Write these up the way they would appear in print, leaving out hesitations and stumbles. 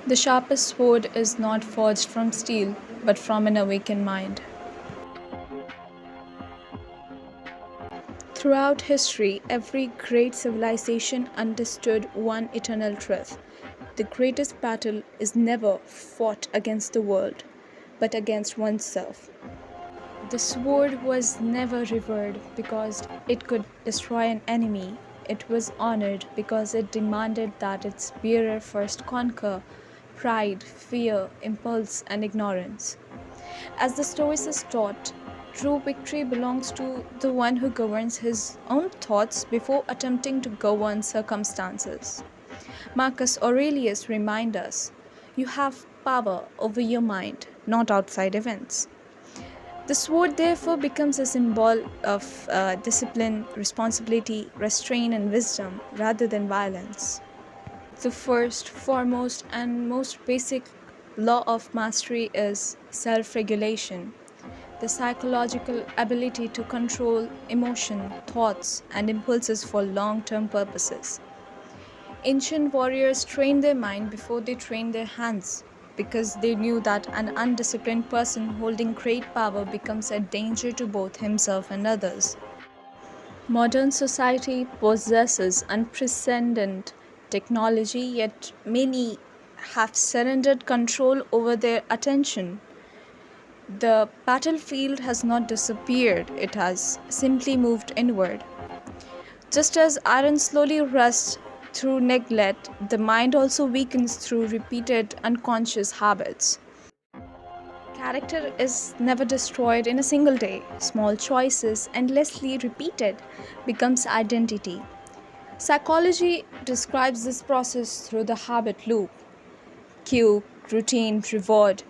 The sharpest sword is not forged from steel, but from an awakened mind. Throughout history, every great civilization understood one eternal truth. The greatest battle is never fought against the world, but against oneself. The sword was never revered because it could destroy an enemy. It was honored because it demanded that its bearer first conquer pride, fear, impulse, and ignorance. As the Stoics taught, true victory belongs to the one who governs his own thoughts before attempting to govern circumstances. Marcus Aurelius reminds us, you have power over your mind, not outside events. The sword therefore becomes a symbol of discipline, responsibility, restraint, and wisdom rather than violence. The first, foremost, and most basic law of mastery is self regulation, the psychological ability to control emotion, thoughts, and impulses for long term purposes. Ancient warriors trained their mind before they trained their hands because they knew that an undisciplined person holding great power becomes a danger to both himself and others. Modern society possesses unprecedented technology, yet many have surrendered control over their attention. The battlefield has not disappeared, it has simply moved inward. Just as iron slowly rusts through neglect, the mind also weakens through repeated unconscious habits. Character is never destroyed in a single day. Small choices, endlessly repeated, becomes identity. Psychology describes this process through the habit loop. Cue, routine, reward.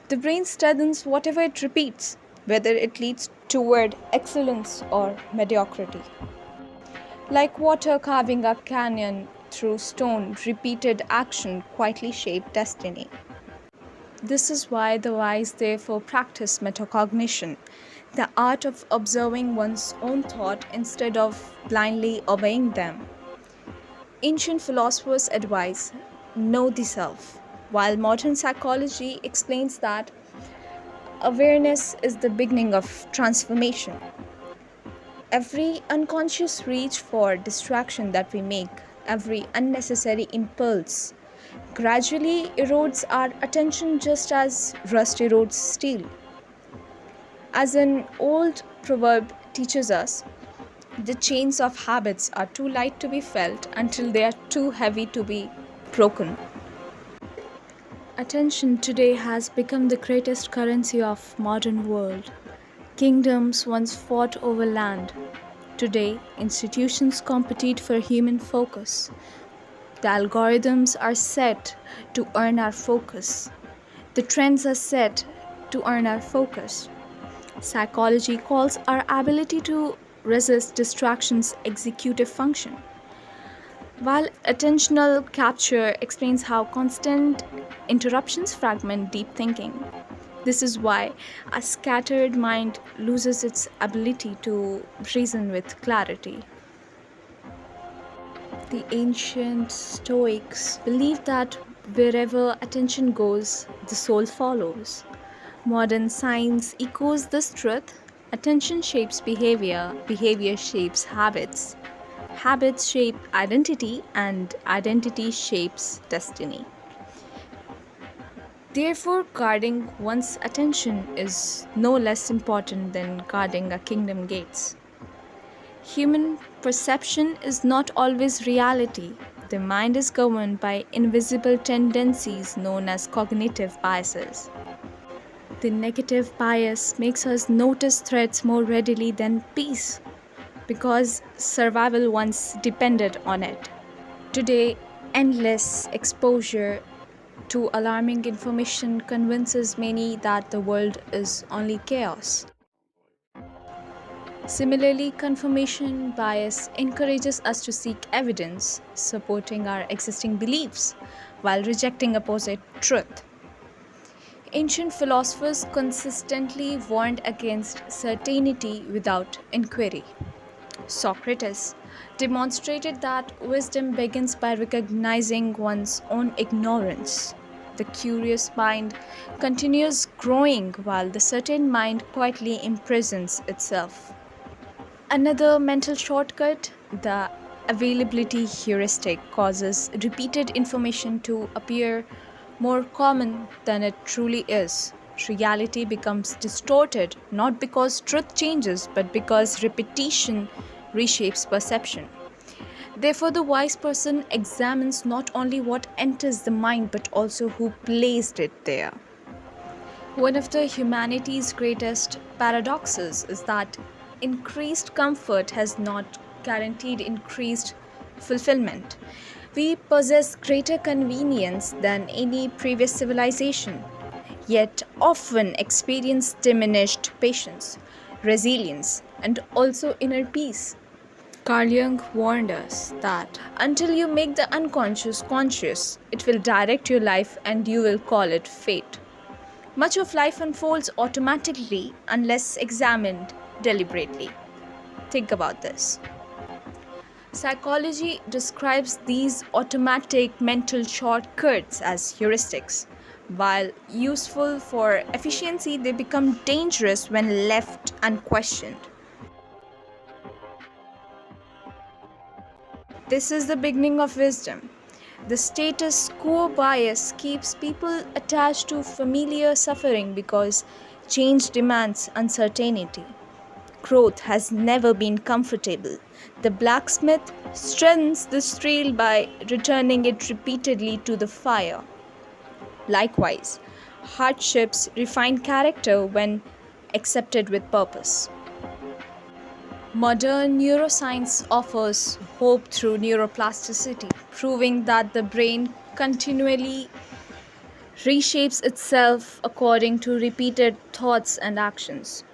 The brain strengthens whatever it repeats, whether it leads toward excellence or mediocrity. Like water carving a canyon through stone, repeated action quietly shape destiny. This is why the wise therefore practice metacognition, the art of observing one's own thought instead of blindly obeying them. Ancient philosophers advise know the self, while modern psychology explains that awareness is the beginning of transformation. Every unconscious reach for distraction that we make, every unnecessary impulse, gradually erodes our attention just as rust erodes steel. As an old proverb teaches us, the chains of habits are too light to be felt until they are too heavy to be broken. Attention today has become the greatest currency of modern world. Kingdoms once fought over land. Today, institutions compete for human focus. The algorithms are set to earn our focus. The trends are set to earn our focus. Psychology calls our ability to resist distractions executive function, while attentional capture explains how constant interruptions fragment deep thinking. This is why a scattered mind loses its ability to reason with clarity. The ancient Stoics believed that wherever attention goes, the soul follows. Modern science echoes this truth. Attention shapes behavior, behavior shapes habits, habits shape identity, and identity shapes destiny. Therefore, guarding one's attention is no less important than guarding a kingdom gates. Human perception is not always reality. The mind is governed by invisible tendencies known as cognitive biases. The negative bias makes us notice threats more readily than peace because survival once depended on it. Today, endless exposure to alarming information convinces many that the world is only chaos. Similarly, confirmation bias encourages us to seek evidence, supporting our existing beliefs while rejecting opposite truth. Ancient philosophers consistently warned against certainty without inquiry. Socrates demonstrated that wisdom begins by recognizing one's own ignorance. The curious mind continues growing while the certain mind quietly imprisons itself. Another mental shortcut, the availability heuristic, causes repeated information to appear more common than it truly is. Reality becomes distorted not because truth changes but because repetition reshapes perception. Therefore, the wise person examines not only what enters the mind but also who placed it there. One of the humanity's greatest paradoxes is that increased comfort has not guaranteed increased fulfillment. We possess greater convenience than any previous civilization, yet often experience diminished patience, resilience, and also inner peace. Carl Jung warned us that until you make the unconscious conscious, it will direct your life and you will call it fate. Much of life unfolds automatically unless examined deliberately. Think about this. Psychology describes these automatic mental shortcuts as heuristics. While useful for efficiency, they become dangerous when left unquestioned. This is the beginning of wisdom. The status quo bias keeps people attached to familiar suffering because change demands uncertainty. Growth has never been comfortable. The blacksmith strengthens the steel by returning it repeatedly to the fire. Likewise, hardships refine character when accepted with purpose. Modern neuroscience offers hope through neuroplasticity, proving that the brain continually reshapes itself according to repeated thoughts and actions.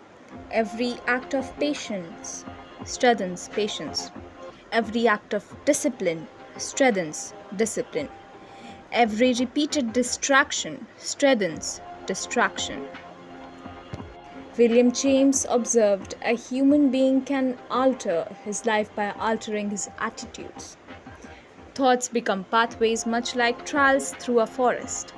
Every act of patience strengthens patience. Every act of discipline strengthens discipline. Every repeated distraction strengthens distraction. William James observed a human being can alter his life by altering his attitudes. Thoughts become pathways much like trails through a forest.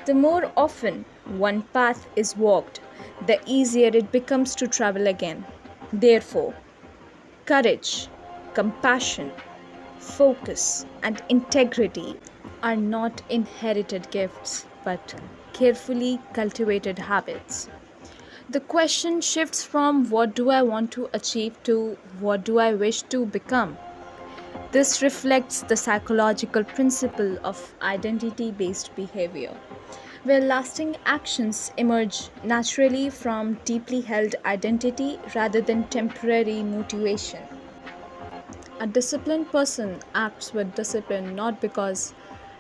The more often one path is walked, the easier it becomes to travel again. Therefore, courage, compassion, focus, and integrity are not inherited gifts but carefully cultivated habits. The question shifts from what do I want to achieve to what do I wish to become. This reflects the psychological principle of identity based behavior, where lasting actions emerge naturally from deeply held identity rather than temporary motivation. A disciplined person acts with discipline not because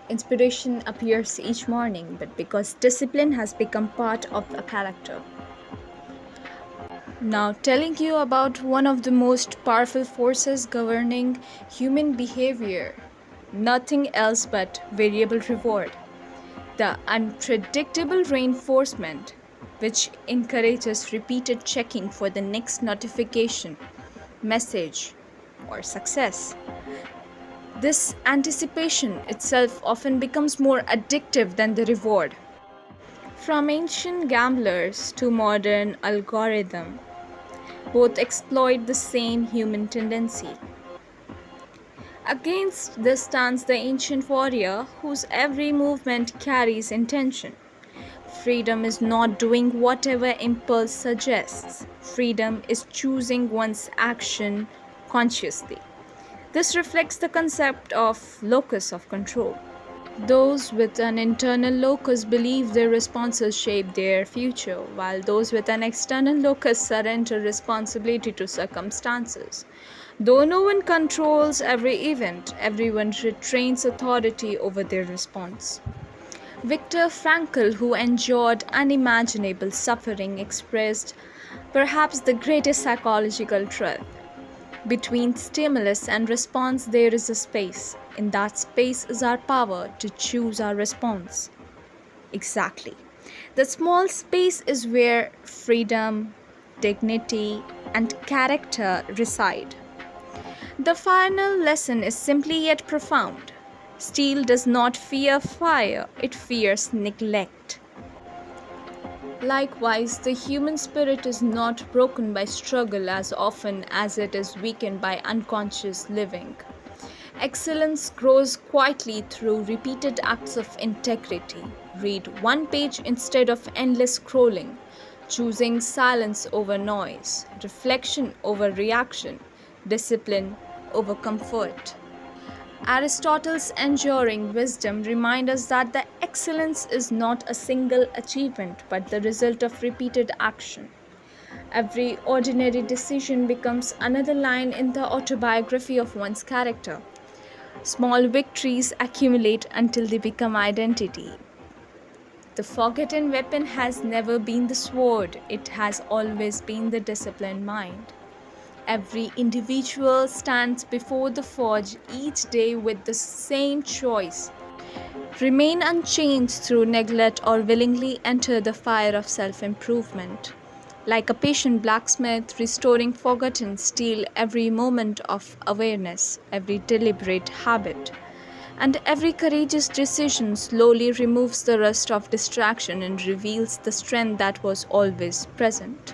inspiration appears each morning, but because discipline has become part of a character. Now, telling you about one of the most powerful forces governing human behavior, nothing else but variable reward. The unpredictable reinforcement, which encourages repeated checking for the next notification, message, or success. This anticipation itself often becomes more addictive than the reward. From ancient gamblers to modern algorithm, both exploit the same human tendency. Against this stands the ancient warrior whose every movement carries intention. Freedom is not doing whatever impulse suggests. Freedom is choosing one's action consciously. This reflects the concept of locus of control. Those with an internal locus believe their responses shape their future, while those with an external locus surrender responsibility to circumstances. Though no one controls every event, everyone retains authority over their response. Viktor Frankl, who endured unimaginable suffering, expressed perhaps the greatest psychological truth. Between stimulus and response, there is a space. In that space is our power to choose our response. Exactly. The small space is where freedom, dignity, and character reside. The final lesson is simply yet profound. Steel does not fear fire, it fears neglect. Likewise, the human spirit is not broken by struggle as often as it is weakened by unconscious living. Excellence grows quietly through repeated acts of integrity. Read one page instead of endless scrolling, choosing silence over noise, reflection over reaction, discipline over comfort. Aristotle's enduring wisdom reminds us that the excellence is not a single achievement but the result of repeated action. Every ordinary decision becomes another line in the autobiography of one's character. Small victories accumulate until they become identity. The forgotten weapon has never been the sword, it has always been the disciplined mind. Every individual stands before the forge each day with the same choice: remain unchanged through neglect or willingly enter the fire of self improvement. Like a patient blacksmith restoring forgotten steel every moment of awareness, every deliberate habit, and every courageous decision slowly removes the rust of distraction and reveals the strength that was always present.